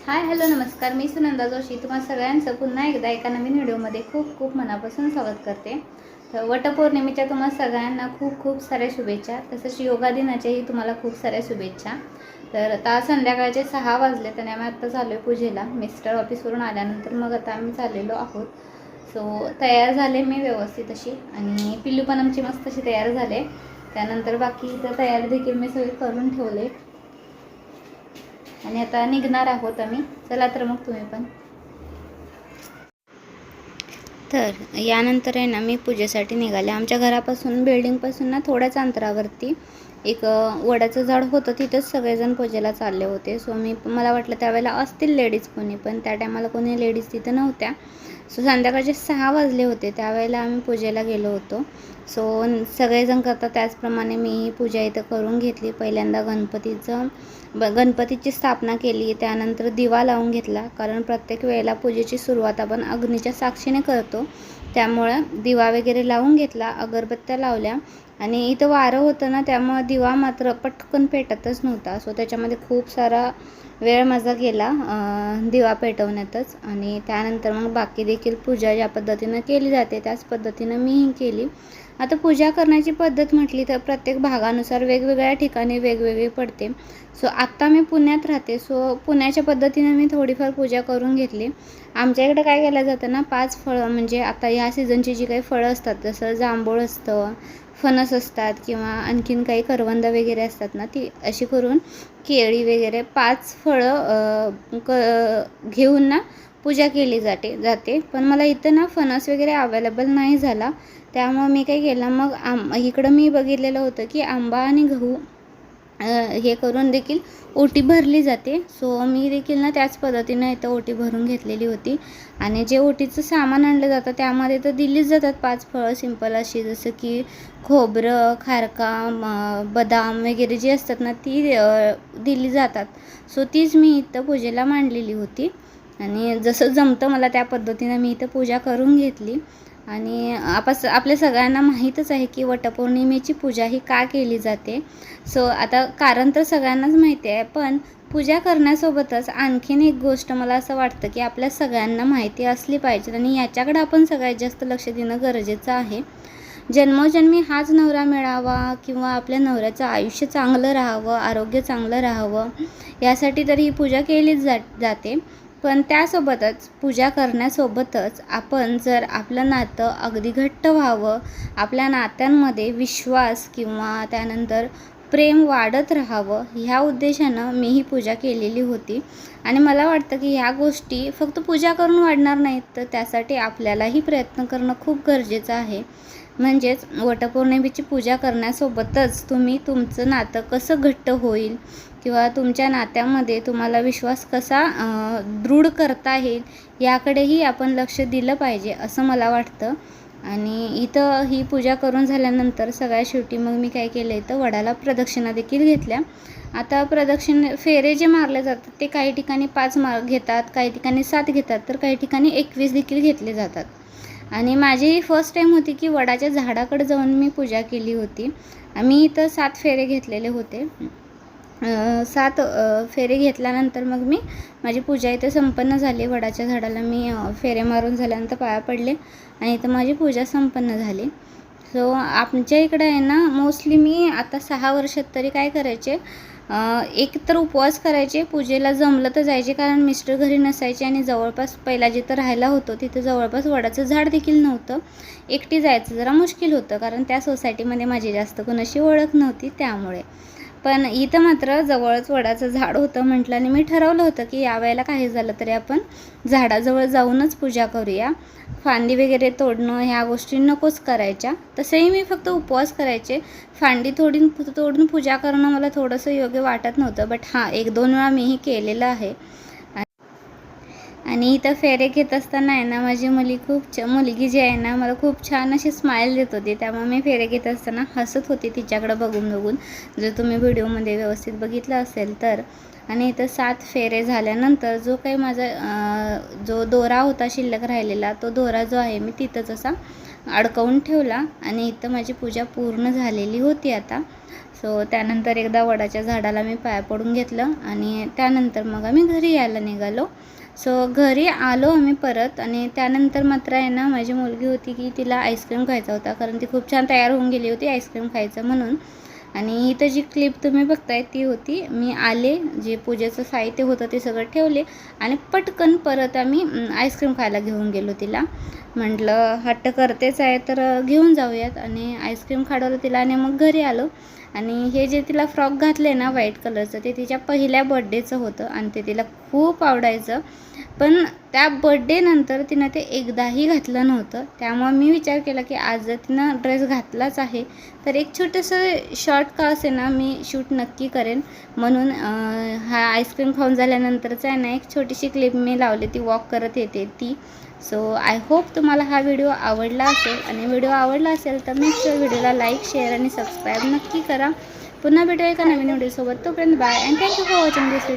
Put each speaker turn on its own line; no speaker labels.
Hi hello नमस्कार, मी सुनंदा जोशी तुम्हा सगळ्यांचं पुन्हा एकदा एका नवीन व्हिडिओमध्ये खूप खूप मनापासून स्वागत करते। तर वटपौर्णिमेच्या तुम्हा सगळ्यांना खूप खूप साऱ्या शुभेच्छा, तसंच योगा दिनाच्याही तुम्हाला खूप साऱ्या शुभेच्छा। तर आता संध्याकाळचे 6 वाजले आणि आम्ही आत्ता चाललो आहे पूजेला। मिस्टर ऑफिसवरून आल्यानंतर मग आता आम्ही चाललेलो आहोत। सो तयार झाले मी व्यवस्थित अशी, आणि पिल्लू पण आमची मस्त अशी तयार झाले। त्यानंतर बाकी तयारी देखील मी सगळी करून ठेवले आणि आता निघणार आहोत आम्ही। चला तर मग तुम्ही पण। तर यानंतर आहे ना मी पूजेसाठी निघाले। आमच्या घरापासून बिल्डिंगपासून ना थोड्याच अंतरावरती एक वडाचं झाड होतं, तिथंच सगळेजण पूजेला चालले होते। सो मला वाटलं त्यावेळेला असतील लेडीज कोणी, पण त्या टायमाला कोणी लेडीज तिथं नव्हत्या। सो संध्याकाळचे 6 वाजले होते त्यावेळेला आम्ही पूजेला गेलो होतो। सो सगळेजण करतात त्याचप्रमाणे मी पूजा इथं करून घेतली। पहिल्यांदा गणपतीची स्थापना केली, त्यानंतर दिवा लावून घेतला, कारण प्रत्येक वेळेला पूजेची सुरुवात आपण अग्नीच्या साक्षीने करतो। त्यामुळे दिवा वगैरे लावून घेतला, अगरबत्त्या लावल्या, आणि इथं वारं होतं ना त्यामुळे दिवा मात्र पटकन पेटतच नव्हता। सो त्याच्यामध्ये खूप सारा वेळ माझा गेला दिवा पेटवण्यातच। आणि त्यानंतर मग बाकी देखील पूजा ज्या पद्धतीनं केली जाते त्याच पद्धतीनं मीही केली। आता पूजा करण्याची पद्धत म्हटली तर प्रत्येक भागानुसार वेगवेगळ्या ठिकाणी वेगवेगळी पडते। सो आत्ता मी पुण्यात राहते, सो पुण्याच्या पद्धतीनं मी थोडीफार पूजा करून घेतली। आमच्या इकडं काय केलं जातं ना, 5 फळं, म्हणजे आता ह्या सीझनची जी काही फळं असतात, जसं जांभूळ असतं, फणस असतात, किंवा आणखीन काही करवंद वगैरे असतात ना, ती अशी करून केळी वगैरे 5 फळं घेऊन ना पूजा केली जाते। पण मला इथं ना फणस वगैरे अवेलेबल नाही झाला, त्यामुळे मी काय केलं, मग इकडं मी बघितलेलं होतं की आंबा आणि गहू हे करून देखील ओटी भरली जाते। सो मी देखील ना त्याच पद्धतीनं इथं ओटी भरून घेतलेली होती। आणि जे ओटीचं सामान आणलं जातं त्यामध्ये तर दिलीच जातात 5 फळं सिंपल अशी, जसं की खोबरं, खारका, बदाम वगैरे जी असतात ना ती दिली जातात। सो तीच मी इथं पूजेला मांडलेली होती, आणि जसं जमतं मला त्या पद्धतीनं मी इथं पूजा करून घेतली। आणि आपल्या सगळ्यांना माहीतच आहे की वटपौर्णिमेची पूजा ही का केली जाते। सो आता कारण तर सगळ्यांनाच माहिती आहे, पण पूजा करण्यासोबतच आणखीन एक गोष्ट मला असं वाटतं की आपल्या सगळ्यांना माहिती असली पाहिजे, आणि याच्याकडे आपण सगळ्यात जास्त लक्ष देणं गरजेचं आहे। जन्मोजन्मी हाच नवरा मिळावा, किंवा आपल्या नवऱ्याचं आयुष्य चांगलं राहावं, आरोग्य चांगलं राहावं, यासाठी तर ही पूजा केलीच जाते। पण त्यासोबतच पूजा करण्यासोबतच आपण जर आपलं नातं अगदी घट्ट व्हावं, आपल्या नात्यांमध्ये विश्वास किंवा त्यानंतर प्रेम वाढत राहावं, ह्या उद्देशानं मी ही पूजा केलेली होती। आणि मला वाटतं की ह्या गोष्टी फक्त पूजा करून वाढणार नाहीत, तर त्यासाठी आपल्यालाही प्रयत्न करणं खूप गरजेचं आहे। म्हणजेच वटपौर्णिमेची पूजा करण्यासोबतच तुम्ही तुमचं नातं कसं घट्ट होईल, किंवा तुमच्या नात्यामध्ये तुम्हाला विश्वास कसा दृढ करता येईल, याकडेही आपण लक्ष दिलं पाहिजे असं मला वाटतं। आणि इथं ही पूजा करून झाल्यानंतर सगळ्या शेवटी मग मी काय केलं, इथं वडाला प्रदक्षिणा देखील घेतल्या। आता फेरे जे मारले जातात ते काही ठिकाणी 5 घेतात, काही ठिकाणी 7 घेतात, तर काही ठिकाणी 21 देखील घेतले जातात। आणि माझी ही फर्स्ट टाईम होती की वडाच्या झाडाकडे जाऊन मी पूजा केली होती। मी इथं 7 फेरे घेतलेले होते। 7 फेरे घेतल्यानंतर मग माझी पूजा इथे संपन्न झाली। वडाच्या झाडाला मी फेरे मारून झाल्यानंतर पाया पडले, आणि इथं माझी पूजा संपन्न झाली। सो आमच्या इकडे आहे ना मोस्टली मी आता 6 वर्षात तरी काय करायचे, एक तर उपवास करायचे, पूजेला जमलं तर जायचे, कारण मिस्टर घरी नसायचे, आणि जवळपास पहिला जिथं राहायला होतो तिथं जवळपास वडाचं झाड देखील नव्हतं। एकटी जायचं जरा मुश्किल होतं, कारण त्या सोसायटीमध्ये माझी जास्त कोणाशी ओळख नव्हती त्यामुळे। पण इथं मात्र जवळच वडाचं झाड होतं म्हटलं, आणि मी ठरवलं होतं की यावेळेला काही झालं तरी आपण झाडाजवळ जाऊनच पूजा करूया, फांदी वगैरे तोडणं ह्या गोष्टी नकोच करायच्या। तसंही मी फक्त उपवास करायचे, फांदी तोडून पूजा करणं मला थोडंसं योग्य वाटत नव्हतं, बट हां 1-2 वेळा मीही केलेलं आहे। आणि इथं फेरे घेत असताना आहे ना माझी मुलगी जी आहे ना मला खूप छान अशी स्माईल देत होती, त्यामुळे मी फेरे घेत असताना हसत होती तिच्याकडं बघून, जर तुम्ही व्हिडिओमध्ये व्यवस्थित बघितलं असेल तर। आणि इथं 7 फेरे झाल्यानंतर जो काही माझा जो दोरा होता शिल्लक राहिलेला, तो दोरा जो आहे मी तिथंच असा अडकवून ठेवला आणि इथं माझी पूजा पूर्ण झालेली होती आता. सो त्यानंतर एकदा वडाच्या झाडाला मी पाया पडून घेतलं आणि त्यानंतर मग आम्ही घरी यायला निघालो. सो घरी आलो आम्ही परत आणि त्यानंतर मात्र आहे ना, माझी मुलगी होती की तिला आईस्क्रीम खायचा होता, कारण ती खूप छान तयार होऊन गेली होती आईस्क्रीम खायचं म्हणून. आणि इथं जी क्लिप तुम्ही बघताय ती होती, मी आले, जे पूजेचं साहित्य होतं ते सगळं ठेवले आणि पटकन परत आम्ही आईस्क्रीम खायला घेऊन गेलो तिला. म्हटलं हट्ट करतेच आहे तर घेऊन जाऊयात आणि आईस्क्रीम खाडवलं तिला आणि मग घरी आलो. आणि हे जे तिला फ्रॉक घातले ना व्हाईट कलरचं, ते तिच्या पहिल्या बड्डेचं होतं आणि ते तिला खूप आवडायचं. पण त्या बड्डेनंतर तिनं ते एकदाही घातलं नव्हतं. त्यामुळे मी विचार केला की आज जर तिनं ड्रेस घातलाच आहे तर एक छोटंसं शॉर्ट का असे ना मी शूट नक्की करेन. म्हणून हा आईस्क्रीम खाऊन झाल्यानंतरचा आहे ना एक छोटीशी क्लिप मी लावली, ती वॉक करत येते ती. सो आय होप तुम्हाला हा व्हिडिओ आवडला असेल आणि व्हिडिओ आवडला असेल तर मेक शुअर व्हिडिओला लाईक, शेअर आणि सबस्क्राईब नक्की करा. पुन्हा भेटूया एका नवीन व्हिडिओसोबत. तोपर्यंत bye and thank you for watching this video.